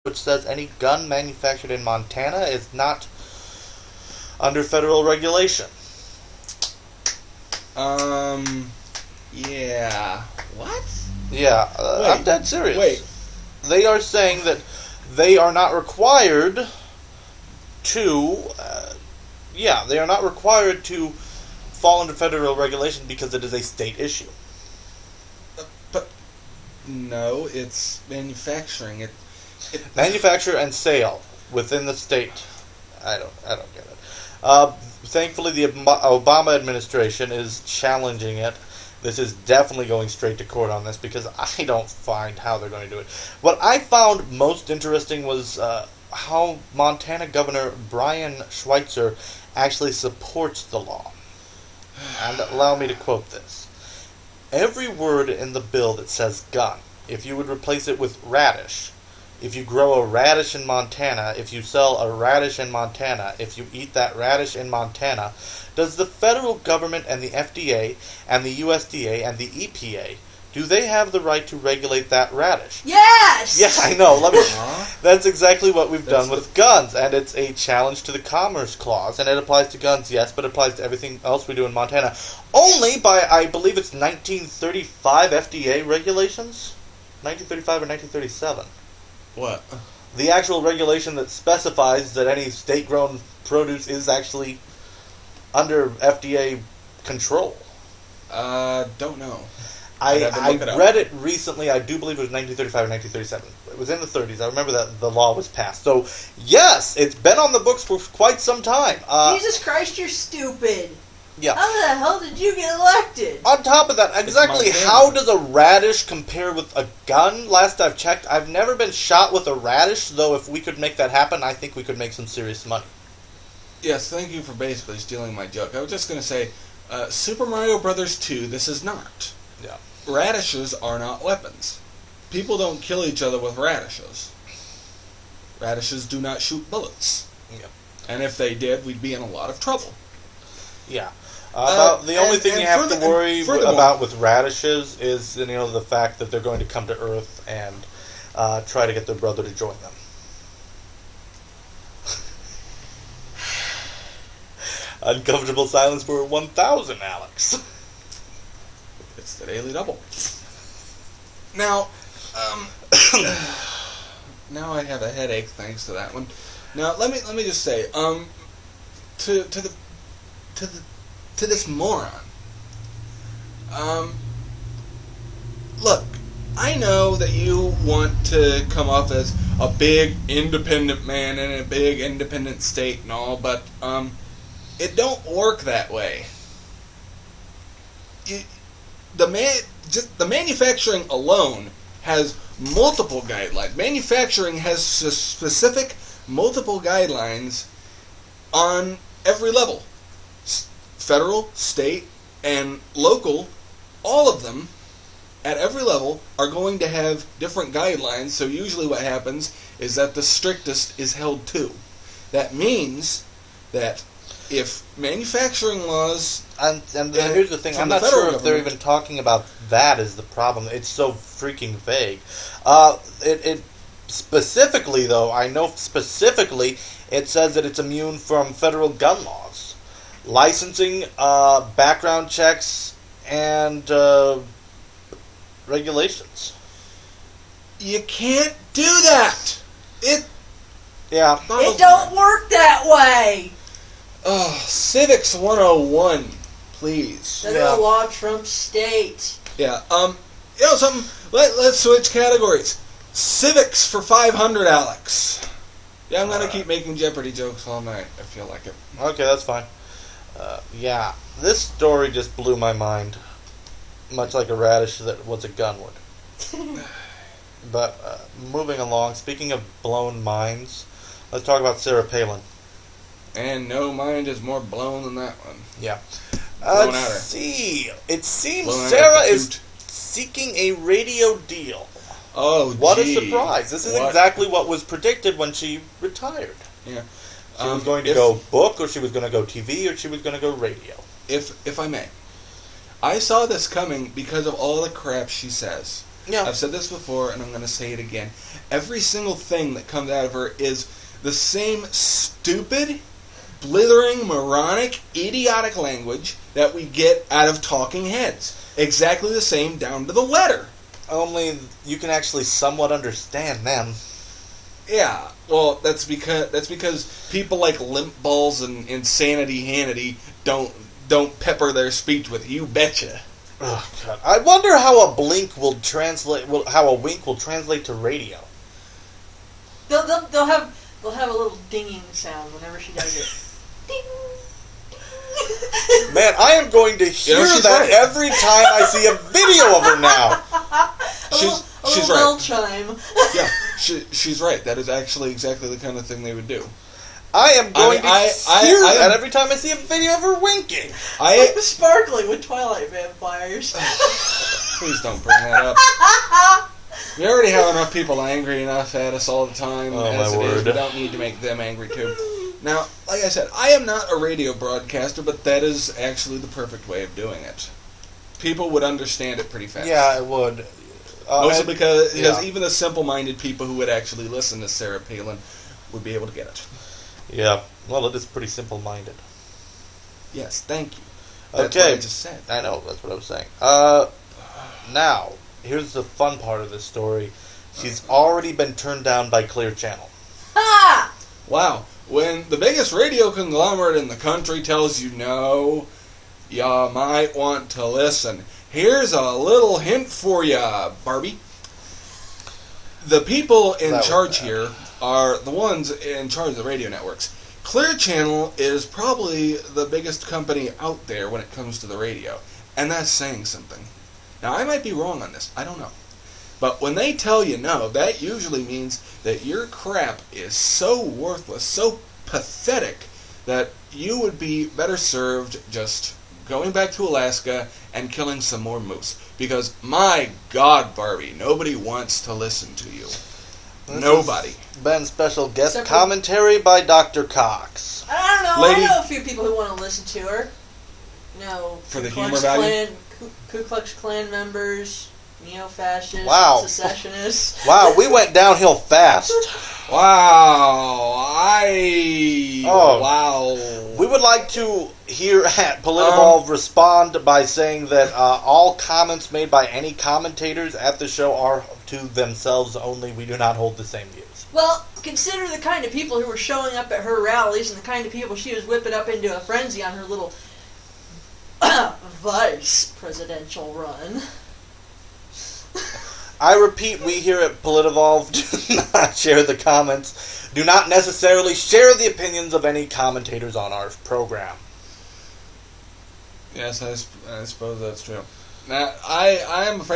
which says any gun manufactured in Montana is not under federal regulation. Yeah. What? Yeah, I'm dead serious. Wait. They are saying that they are not required to, they are not required to fall under federal regulation because it is a state issue. But no, it's manufacturing. It Manufacture and sale within the state. I don't get it. Thankfully, the Obama administration is challenging it. This is definitely going straight to court on this because I don't find how they're going to do it. What I found most interesting was how Montana Governor Brian Schweitzer actually supports the law. And allow me to quote this. Every word in the bill that says gun, if you would replace it with radish, if you grow a radish in Montana, if you sell a radish in Montana, if you eat that radish in Montana, does the federal government and the FDA and the USDA and the EPA, do they have the right to regulate that radish? Yes! Yeah, I know. That's exactly what we've done with guns, and it's a challenge to the Commerce Clause, and it applies to guns, yes, but it applies to everything else we do in Montana. Only by, I believe it's 1935 FDA regulations? 1935 or 1937. What? The actual regulation that specifies that any state-grown produce is actually under FDA control. Don't know. I read it recently. I do believe it was 1935 or 1937. It was in the 30s. I remember that the law was passed. So, yes, it's been on the books for quite some time. Jesus Christ, you're stupid. Yeah. How the hell did you get elected? On top of that, exactly how does a radish compare with a gun? Last I've checked, I've never been shot with a radish, though if we could make that happen, I think we could make some serious money. Yes, thank you for basically stealing my joke. I was just going to say, Super Mario Brothers 2, this is not. Yeah. Radishes are not weapons. People don't kill each other with radishes. Radishes do not shoot bullets. Yeah. And if they did, we'd be in a lot of trouble. Yeah. The only thing you have to worry about with radishes is, the fact that they're going to come to Earth and try to get their brother to join them. Uncomfortable silence for 1,000, Alex. It's the Daily Double. Now, now I have a headache thanks to that one. Now let me just say, to this moron. Look, I know that you want to come off as a big independent man in a big independent state and all, but it don't work that way. The manufacturing alone has multiple guidelines. Manufacturing has specific multiple guidelines on every level. Federal, state, and local, all of them, at every level, are going to have different guidelines, so usually what happens is that the strictest is held to. That means that if manufacturing laws... And here's the thing, I'm not sure if they're even talking about that as the problem. It's so freaking vague. It specifically, though, I know specifically, it says that it's immune from federal gun laws. Licensing, background checks, and regulations. You can't do that! It don't work that way! Oh, Civics 101, please. Federal law trumps state. Yeah, something, let's switch categories. Civics for 500, Alex. Yeah, I'm gonna keep making Jeopardy jokes all night. I feel like it. Okay, that's fine. This story just blew my mind. Much like a radish that was a gun would. But, moving along, speaking of blown minds, let's talk about Sarah Palin. And no mind is more blown than that one. Yeah. Let's see. It seems Sarah is seeking a radio deal. Oh, what a surprise. This is exactly what was predicted when she retired. Yeah. She was going to go book, or she was going to go TV, or she was going to go radio. If I may. I saw this coming because of all the crap she says. Yeah. I've said this before, and I'm going to say it again. Every single thing that comes out of her is the same stupid, blithering, moronic, idiotic language that we get out of talking heads. Exactly the same down to the letter. Only you can actually somewhat understand them. Yeah, well, that's because people like Limp Balls and Insanity Hannity don't pepper their speech with "you betcha." Oh God! I wonder how a blink will translate. How a wink will translate to radio. They'll have a little dinging sound whenever she does it. Ding. Man, I am going to hear that right. every time I see a video of her now. She's a right. bell chime. Yeah, she's right. That is actually exactly the kind of thing they would do. I am going to hear that every time I see a video of her winking. Like the sparkling with Twilight vampires. Please don't bring that up. We already have enough people angry enough at us all the time as it is. We don't need to make them angry too. Now, like I said, I am not a radio broadcaster, but that is actually the perfect way of doing it. People would understand it pretty fast. Yeah, it would. Mostly because even the simple-minded people who would actually listen to Sarah Palin would be able to get it. Yeah, well, it is pretty simple-minded. Yes, thank you. That's what I just said. I know, that's what I was saying. Now, here's the fun part of this story. She's already been turned down by Clear Channel. Ha! Wow. When the biggest radio conglomerate in the country tells you no, you might want to listen. Here's a little hint for you, Barbie. The people in charge here are the ones in charge of the radio networks. Clear Channel is probably the biggest company out there when it comes to the radio, and that's saying something. Now, I might be wrong on this. I don't know. But when they tell you no, that usually means that your crap is so worthless, so pathetic, that you would be better served just going back to Alaska and killing some more moose. Because, my God, Barbie, nobody wants to listen to you. Nobody. Been special guest commentary by Dr. Cox. I don't know. Lady, I know a few people who want to listen to her. You know, for the humor value? Ku Klux Klan members, neo-fascists, wow. secessionists. Wow, we went downhill fast. Wow. Wow. We would like to hear at Politivolve respond by saying that all comments made by any commentators at the show are to themselves only. We do not hold the same views. Well, consider the kind of people who were showing up at her rallies and the kind of people she was whipping up into a frenzy on her little vice presidential run. I repeat, we here at Politivolve do not share the comments, do not necessarily share the opinions of any commentators on our program. Yes, I suppose that's true. Now, I am afraid